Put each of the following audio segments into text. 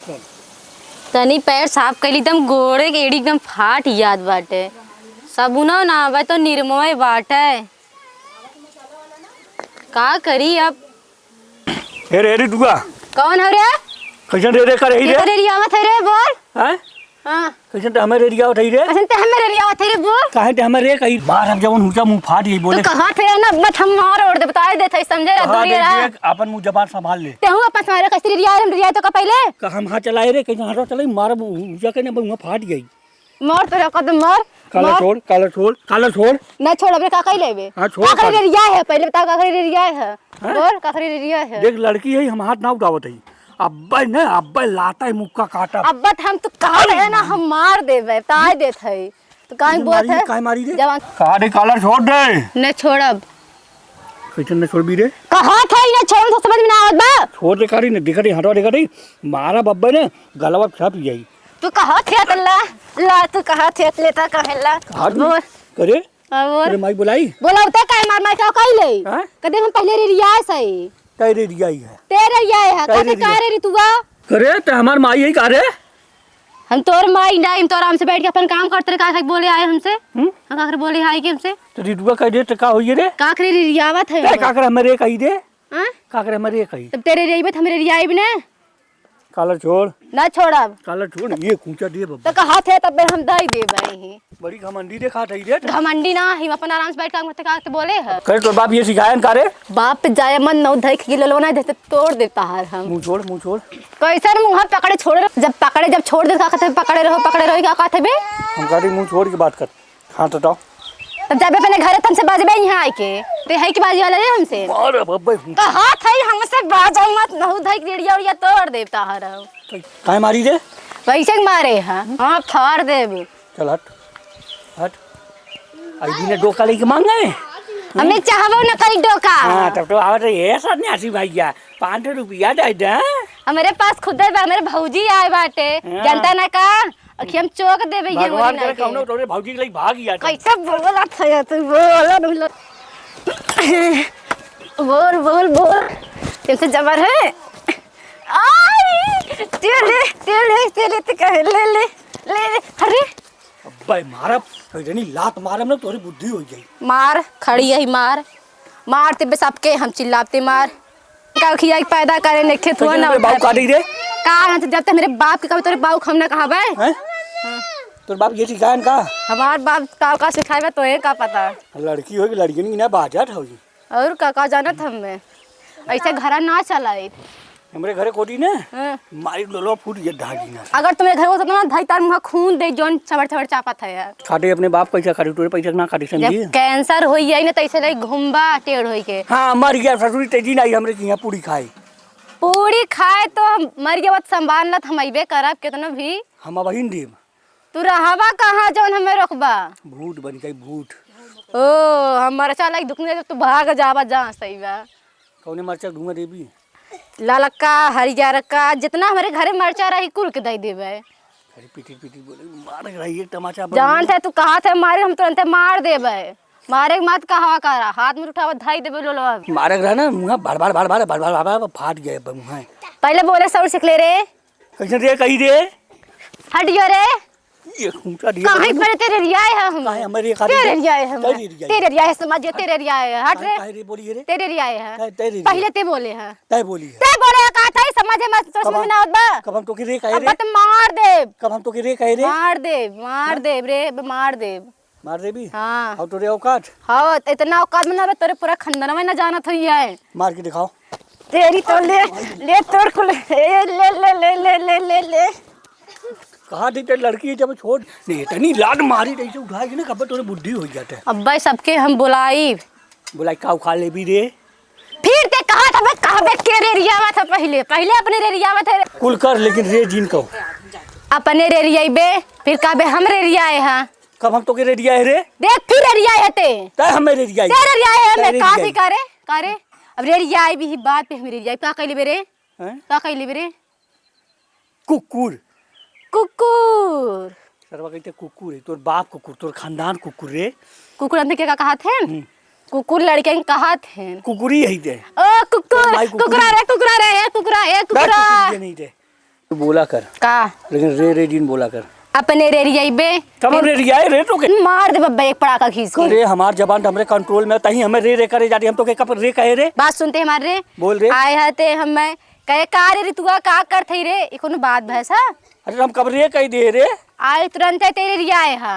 तनी पैर साफ कैली एकदम गोड़े के एड़ी एकदम फाट याद बाटे सबुना ना आवे तो निर्मोय बाटे का करी अब। हे रे दुआ कौन हो रे? कैसन रे करे रे रे रियावत है रे बोल। हैं हां कैसन ते हमें रे रियावत है रे कैसन ते हमें रे रियावत है रे बोल। काहे ते हमें रे कही बाहर हम जवन हुचा मुंह फाट गई बोले तो कहां थे ना मत हम मार और दे बता दे थे समझे रे दूरी रहा अपन मुंह जबान संभाल ले ते हूं अपन तुम्हारे कस्ती रिया हम रिया तो का पहले का हम हाथ चलाए रे कैसे हाथ चलाई मार हुचा के ने मुंह फाट गई मार तो कदम मार काला छोड़ ना छोड़ अबे का कही लेबे। हां छोड़ का करे रिया है पहले बता का करे रिया है बोल का करे रिया है। देख लड़की है हम हाथ ना उठावत है अब्बा ने अब्बा लाता है मुक्का काटा अब्बा हम तो कहा है ना हम मार देबे ताय देत है तो काहे बोलत है काहे मारी रे जवान का रे काला छोड़ दे न छोड़ब कैसे न छोड़ भी रे कहा था ना छोड़ तो समझ में ना आवत बा छोड़ दे कारी ने दिखा रे हटवा दिखा रे मारा बब्बा ने गलवा छप जाई तू कहा थे अल्लाह ला तू कहा थे लेता कहेला बोल करे और अरे माई बुलाई बोलते काहे मार मार का कहले कदे हम पहले रे रिया सही तेरे रियाई है तेरे रिया है कदे का रे रितुआ करे ते हमार माई है का रे हम तोर माई ना हम तो आराम से बैठ के अपन काम करते का बोले आए हमसे हम काकर बोले आए के हमसे तो रितुआ कह दे तो का होई रे काकर रियावत है ए काकर हमरे कही दे हां काकर हमरे कही तब तेरे रियावत हमरे रियाई भी ना काला छोड़ ना छोड़ब काला छोड़ ये कूचा दे बब्बा तो कहा थे तब हम दई देबे बड़ी घमंडी दे खात है रे घमंडी ना हम अपन आराम से बैठ काम करते का बोले है करे तो बाप ये सिखायन का रे बाप जाय मन नौ धई के लो ना देते तोड़ देता है हम मुंह छोड़ कैसे मुंह पकड़े छोड़ जब छोड़ दे का कहते पकड़े रहो क्या कहते बे हम गाड़ी मुंह छोड़ के बात कर हाथ हटाओ तब जब अपने घरे तुमसे बाजबे यहाँ आके ते है की बाजी वाला रे हमसे अरे बब्बा कहा था हमसे बाजा मत नहु धई रेडिया उड़िया तोड़ देता है काहे मारी रे वैसे मारे हां हां फाड़ देबे चल हट आई दिन डोका लेके मांगे हमें चाहबो न करी डोका हां तब तो आवत है सर ने हसी भैया 500 रुपया दे दे हमारे पास खुद है मेरे भौजी आए बाटे जनता ना का अखि हम चौक देबे ये भगवान करे कौनो तोरे भौजी के लिए भाग गया कैसे बोला था तू बोल कैसे जबर है आई तेरे ते कहे ले अरे अब्बा मारा कहीं लात मारे ना तोरी बुद्धि हो जाई मार खड़ी है मारते बे सबके हम चिल्लाते मार का खिया पैदा करे ने खेत हुआ ना बाप काटी रे का जब तक मेरे बाप के कभी तोरे बाप हम ना कहाबे हैं तोर बाप ये सिखायन का हमार बाप का सिखावे तो है का पता लड़की हो कि लड़की नहीं ना बाजात हो जी और का जानत हम में ऐसे घरा ना चलाई हमरे घरे कोटी ने मारी लोलो फूट ये ढागी ना अगर तुम्हारे घर को तो ना धाई तार मुंह खून दे जोन छबड़ चापत है यार खाटे अपने बाप पैसा खाटे तोरे पैसा ना खाटे समझी जब कैंसर होई है ना तैसे लई घुमबा टेढ़ होई के हां मर गया ससुरी तेजी नहीं हमरे यहाँ पूरी खाई पूरी खाए तो हम मर गए बात संभाल लत हम अइबे करब केतनो भी हम बहिन देव तू रहबा कहां जोन हमें रोकबा भूत बन गई भूत ओ हम मरचा लाइक दुखने तू भाग जाबा जा सही बा कौने मरचा ढूंगा देबी लालक्का हरियारक्का जितना हमारे घरे मरचा रही कुल के दई देबे अरे पीटी बोले मार रही एक तमाचा जान थे तू कहा थे मारे हम तुरंत मार देबे मारे मत कहा करा हाथ में उठावा धाई देबे लो मारे रहा ना मुंह बार फाट गए मुंह पहले बोले सौर सिख ले रे कैसे रे कही रे हटियो रे ये खूंटा दिया कहीं पर तेरे रिया है हम काहे हमारे खाली तेरे रिया है हम तेरे रिया है समझिए तेरे रिया है हट रे काहे रे बोलिए रे तेरे रिया है तेरे पहले ते बोले हैं तय बोली ते बोले कहा था समझे मत तो समझ ना होत बा कब हम तो के रे कहे रे अब तो मार दे कब हम तो के रे कहे रे मार दे रे मार दे भी हां और तोरे औकात हां इतना औकात में ना तेरे पूरा खंडन में ना जानत होई है मार के दिखाओ तेरी तो ले तोड़ को ले कहा थी तेरी लड़की जब छोड़ नहीं इतनी लाड मारी रही से उठाएगी ना कब तोरे बुद्धि हो जाता है अब्बा सबके हम बुलाई का खा ले भी रे फिर ते कहा था मैं कहबे के रे रियावा था पहले अपने रे रियावा था कुल कर लेकिन रे जिन को अपने रे रियाबे फिर कहबे हम रे रियाए हां कब हम तो के रे रिया है रे देख फिर रे रियाए है ते हम रे रिया तेरे रियाए है मैं का भी करे अब रे रियाए भी बात पे हम रे रियाए का कहली बे रे हैं का कहली बे रे कुकुर सरवा कहते कुकुर है तोर बाप कुकुर तोर खानदान कुकुर रे कुकुर अंदर क्या कहा थे कुकुर लड़के कहा थे कुकुरी है दे ओ कुकुरा रे नहीं दे तू बोला कर, का लेकिन रे रे जीन बोला कर। अपने रे रियाइबे तब रे रियाए रे तो के मार दे बब्बा एक पड़ाका खींच के। रे हमार जबान तो हमरे कंट्रोल में, तही हमें रे रे करे जाती, हम तो के कब रे कहे रे। बात सुनते हमारे रे बोल रे। आए हते हमें कहे का रे तुआ का कर थई रे ई कोनो बात भैसा। अरे हम कब रे कह दे रे। आए तुरंत है तेरे रियाए हा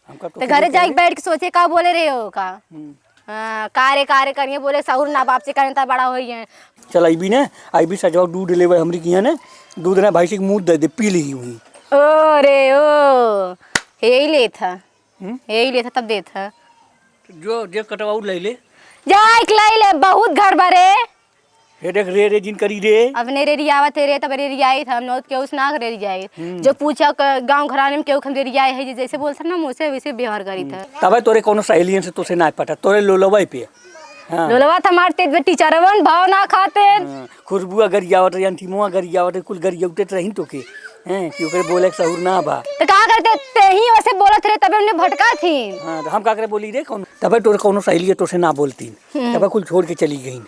हम कब तो घरे जाके बैठ के सोचे का बोले रे हो का। हाँ कारे करिए बोले सहूर ना बाप से करें ता बड़ा होई है। चल आई भी ने, आई भी सजाओ दूध लेवे हमरी किया ने, दूध ना भाई से मुंह दे दे पी ली हुई। ओ रे ओ यही ले था यही ले था तब दे था जो जे कटवाऊ ले ले जाए खिलाई ले बहुत घर भरे। हे देख रे रे जिन करी रे। अपने रे रियावा थे रे तब रे रियाई था हम के उस ना रे रियाई जो पूछा गांव घराने में केहू खम रे रियाई है जैसे बोलता ना मुझसे वैसे व्यवहार करी था। तबे तोरे कोनो सहेलियन से तोसे ना पता, तोरे लोलवाई पे। हाँ लोलवा था मारते थे टीचरवन भाव ना खाते। खुशबू अगर जावत या अंतिमो अगर जावत कुल गरियौते रही तो के हैं कि ओकरे बोले के सहूर ना बा। तो का करते ते ही वैसे बोलत रे तबे उन्हें भटका थी। हां तो हम का करे बोली रे कौन, तबे तोरे कोनो सहेली तो से ना बोलती, तबे कुल छोड़ के चली गई।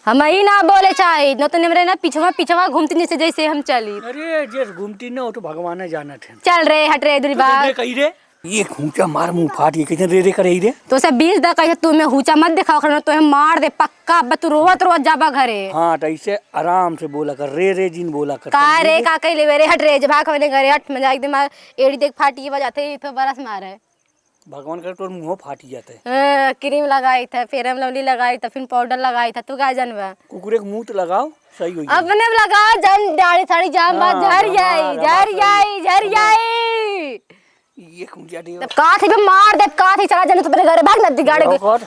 हम ही ना बोले चाहे न तो निमरे ना पिछवा घूमती जैसे जैसे हम चली। अरे जे घूमती ना हो तो भगवान ने जाना थे। चल रे हट रे दूरी बात कही रे ये खूंचा मार मुंह फाट, ये कैसे रे रे करे रे। तो से 20 दा कहे तू में हुचा मत दिखाओ करना तो हम मार दे पक्का अब तू रोवत जाबा घरे। हां तो ऐसे आराम से बोला कर, रे रे जिन बोला कर। का रे का कइले रे हट रे जे भाग वाले घरे हट में जा एकदम एड़ी देख फाटी बजाते तो बरस मारे। भगवान करे तोर मुंह फाटी जाते है। क्रीम लगाई था फेरम लवली लगाई था फिर पाउडर लगाई था तू का जानवा। कुकुरे के मुंह तो लगाओ सही होई। अपने लगा जन दाढ़ी साड़ी जाम बात झर जाई ये खूंचा दे तब का थी मार दे का थी चला जाने तो तेरे घरे भाग नदी गाड़ी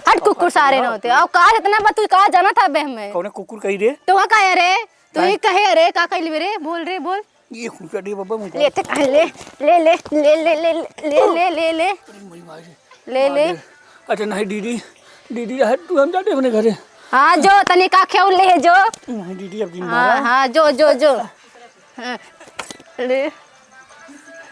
हट कुकुर सारे न होते और का इतना बा तू का जाना था बे हमें कौन कुकुर कही रे। तो का कहे रे तू ही कहे रे का कइले रे बोल रे बोल। ये खूंचा दे बाबा मुंह लेते कह ले ले ले ले ले ले ले ले ले ले ले। अच्छा नहीं दीदी हट तू हम जाते अपने घरे। हां जो तनी का खेउ ले जो नहीं दीदी अब दिन हां जो हाँ, ले